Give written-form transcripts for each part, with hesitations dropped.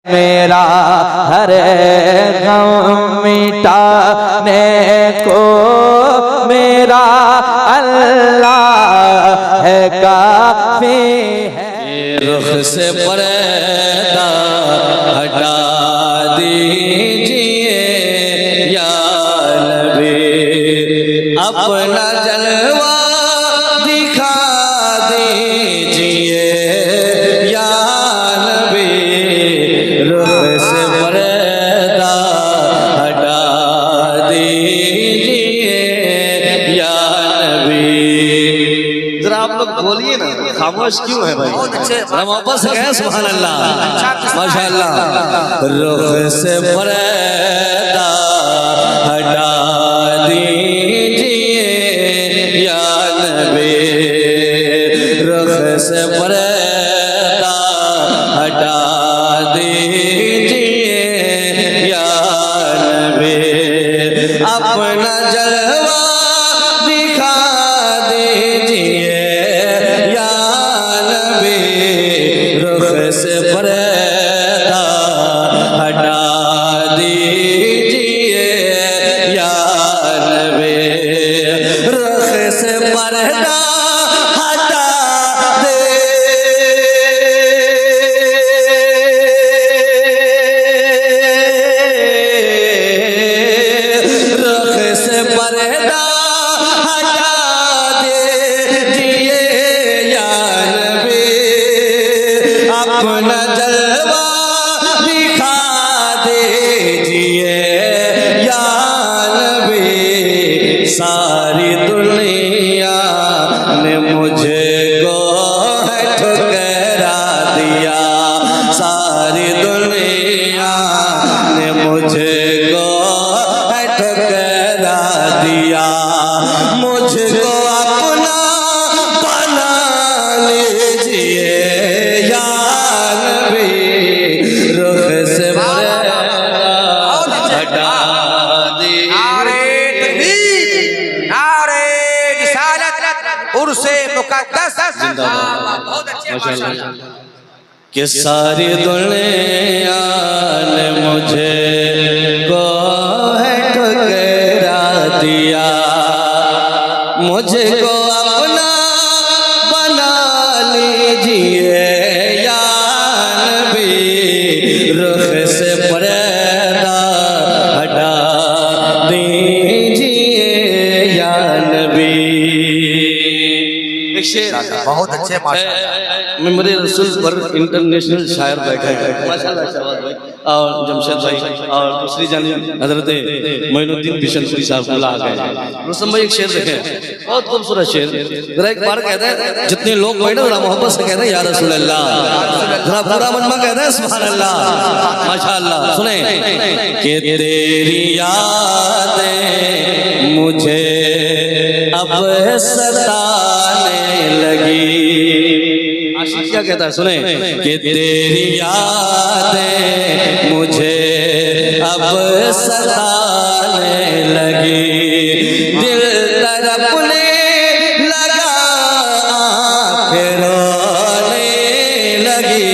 میرا ہر غم مٹانے کو میرا اللہ ہے کافی ہے۔ رخ سے پردہ ہٹا دیجئے یا نبی، اپنا جلوہ دکھا دیجئے یا نبی، رخ سے پردہ ہٹا دیجئے یا نبی۔ ذرا آپ لوگ بولیے نا، خاموش کیوں ہے بھائی؟ ہم واپس کہیں سبحان اللہ، ماشاءاللہ۔ رخ سے پردہ ہٹا دیجئے یا نبی، رخ سے پردہ ہٹا دیجئے یا نبی، اپنا جلوہ دکھا دیجئے یا نبی، رخ سے پردہ ہٹا دیجئے یا نبی، رخ سے پردہ ہٹا رخ سے پردہ ہٹا دیجئے یا نبی، اپنا جلوہ دکھا دیجئے یا نبی، ساری دنیا نے مجھے کو ہے ٹھکرا دیا، ساری دنیا نے مجھے کو ہے ٹھکرا دیا، مجھ کو اپنا بنا لیجئے یا نبی، رخ سے پردہ ہٹا دیجئے۔ نعرے تکبیر، نعرے رسالت، عرس مقدس، بہت اچھے ماشاءاللہ۔ کہ ساری دنیا نے مجھے کو ہے ٹھکرا دیا، مجھ کو اپنا بنا لیجئے یا نبی، رخ سے پردہ ہٹا دیجئے یا نبی۔ ایک شعر بہت اچھے ماشاءاللہ۔ ممبر رسول پر انٹرنیشنل شاعر بیٹھے ہیں ماشاءاللہ، شہباز بھائی اور جمشید بھائی اور دوسری جانب حضرت معین الدین بشن پوری صاحب اللہ آ گئے۔ رسم بھائی ایک شعر دیکھیں، بہت خوبصورت شعر، ذرا ایک بار کہتے ہیں جتنے لوگ بیٹھے ذرا محبت سے کہتے ہیں یا رسول اللہ، ذرا پورا من میں کہتے ہیں سبحان اللہ، ماشاءاللہ۔ سنیں کہ تیری یادیں مجھے اب ستانے لگی، عاشق کیا کہتا ہے سنیں کہ تیری یادیں مجھے اب ستانے لگی، دل تڑپنے لگا آنکھیں رونے لگی،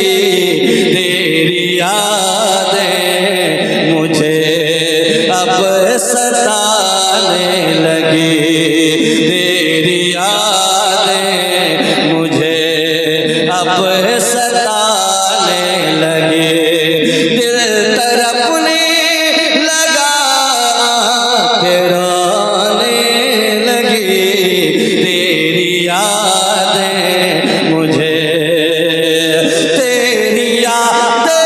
تیری یادیں مجھے اب ستانے لگی، تیری یادیں مجھے اب ستانے لگے، دل تڑپنے لگا آنکھیں رونے لگی، تیری یادیں مجھے، تیری یادیں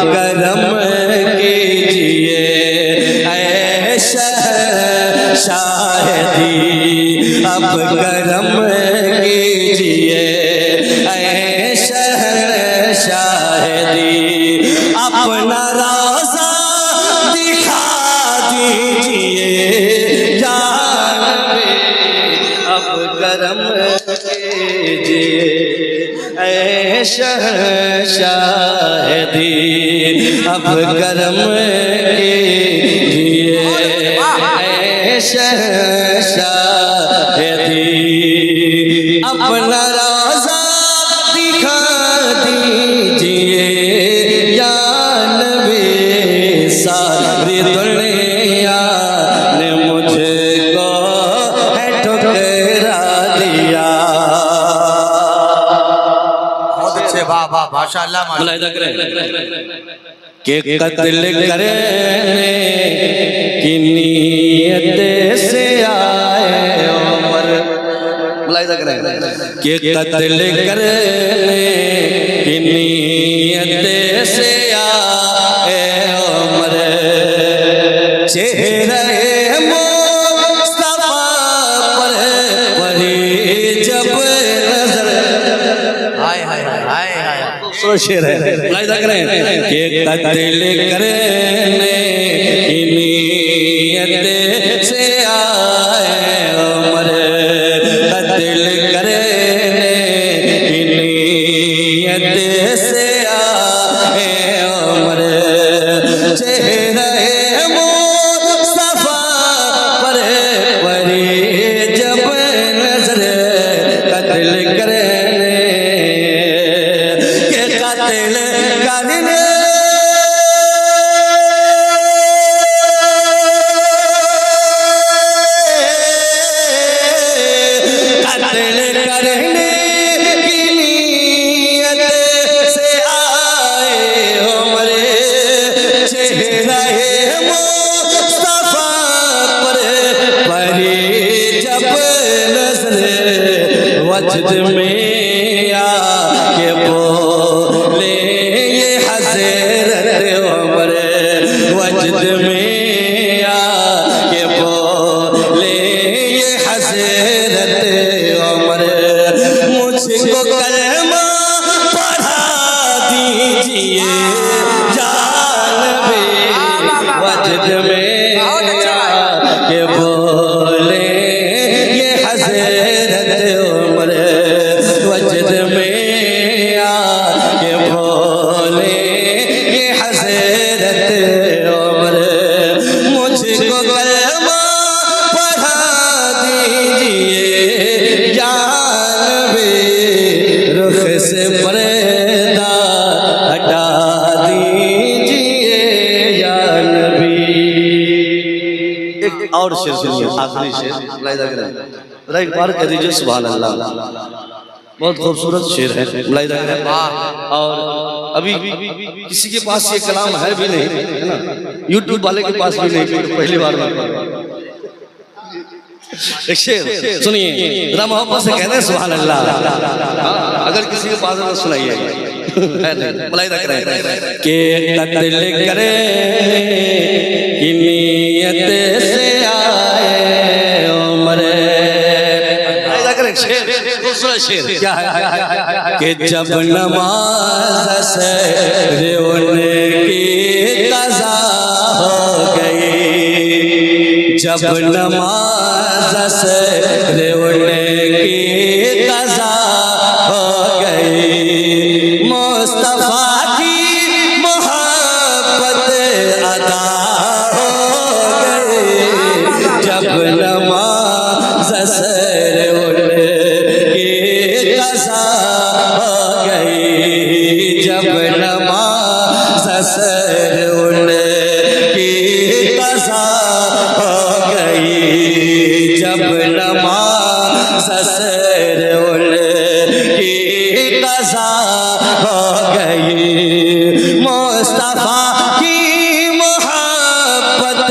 کرم کیجئے اے شاہدی، اب کرم کیجئے اے شاہدی، اپنا روزہ دکھا دیجئے دیجئے یا نبی اب کرم کیجئے اے شہنشاہدی اب کرم کیجئے اے شہنشاہدی اپنا روضہ دکھا دیجئے یا نبی ساری دنیا نے مجھ کو ہے ٹھکرا دیا بہت اچھے واہ واہ ماشاءاللہ ملاحظہ کریں کہ قتل کرنے کی نیت سے آئے عمر ملاحظہ کریں کہ قتل کرنے کی نیت سے آئے عمر چہرہ مصطفیٰ پر پڑی جب نظر ہائے ہائے ہائے ہائے ہائے خوبصورت شعر ہے ملاحظہ کریں کہ قتل کرنے کی نیت سے آئے عمر قتل کرنے کی نیت سے آئے عمر چہرہ مصطفیٰ پر پڑی جب نظر قتل کرنے کہ قتل کرنے قتل کرنے کی نیت سے آئے عمر چہرہ مصطفیٰ پر پڑی جب نظر وجد میں آ کے بولے یہ حضرت عمر وجد میں آ کے بولے یہ حضرت عمر مجھ کو کلمہ پڑھا دیجئے یا نبی وجد میں آ کے بولے یہ حضرت عمر وجد میں آ کے بولے یہ حضرت عمر مجھ کو کلمہ پڑھا دیجئے یا نبی رخ سے پردہ ہٹا دیجئے یا نبی ایک اور شعر سنیے آخری شعر ملاحظہ کریں ذرا ایک بار کہہ دیجئے سبحان اللہ بہت خوبصورت شعر ہے ملاحظہ کریں اور ابھی کسی کے پاس یہ کلام ہے بھی نہیں ہے نا یوٹیوب والے کے پاس بھی نہیں پہلی بار میں ایک شعر سنیے ذرا محبت سے کہتے ہیں سبحان اللہ اگر کسی کے پاس ہے تو سنائیے ملاحظہ کریں کہ قتل کرنے کی نیت سے آئے عمر ملاحظہ کریں شعر خوبصورت شعر کیا ہے کہ جب نماز سے ان کی قضا ہو گئی جب نماز سے ان کی قضا ہو گئی مصطفیٰ کی محبت ادا ہو گئی جب نماز سے ان کی قضا ہو گئی جب نماز سے ان کی قضا ہو گئی جب نماز سے ان کی قضا ہو گئی مصطفیٰ کی محبت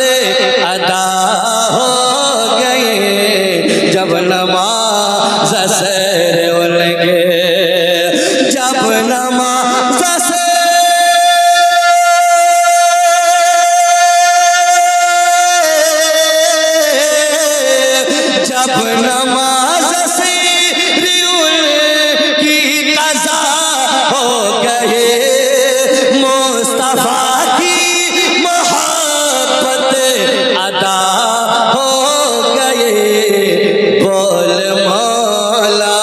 ادا ہو گئی جب نماز سے ان کے جب نماز سے جب نماز سے ان کی قضا ہو گئے مصطفیٰ کی محبت ادا ہو گئے بول مولا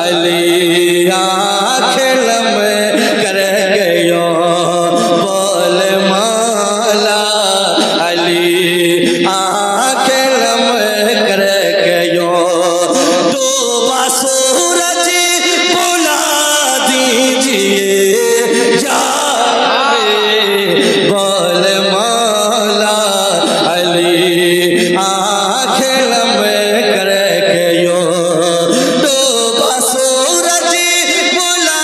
علی آنکھیں لم کر گئے بول مولا علی آنکھیں لم کر گئے ڈوبا سورج بلا دیجئے یا بول مولا علی آنکھیں لم کر گئے ڈوبا سورج بلا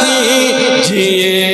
دیجئے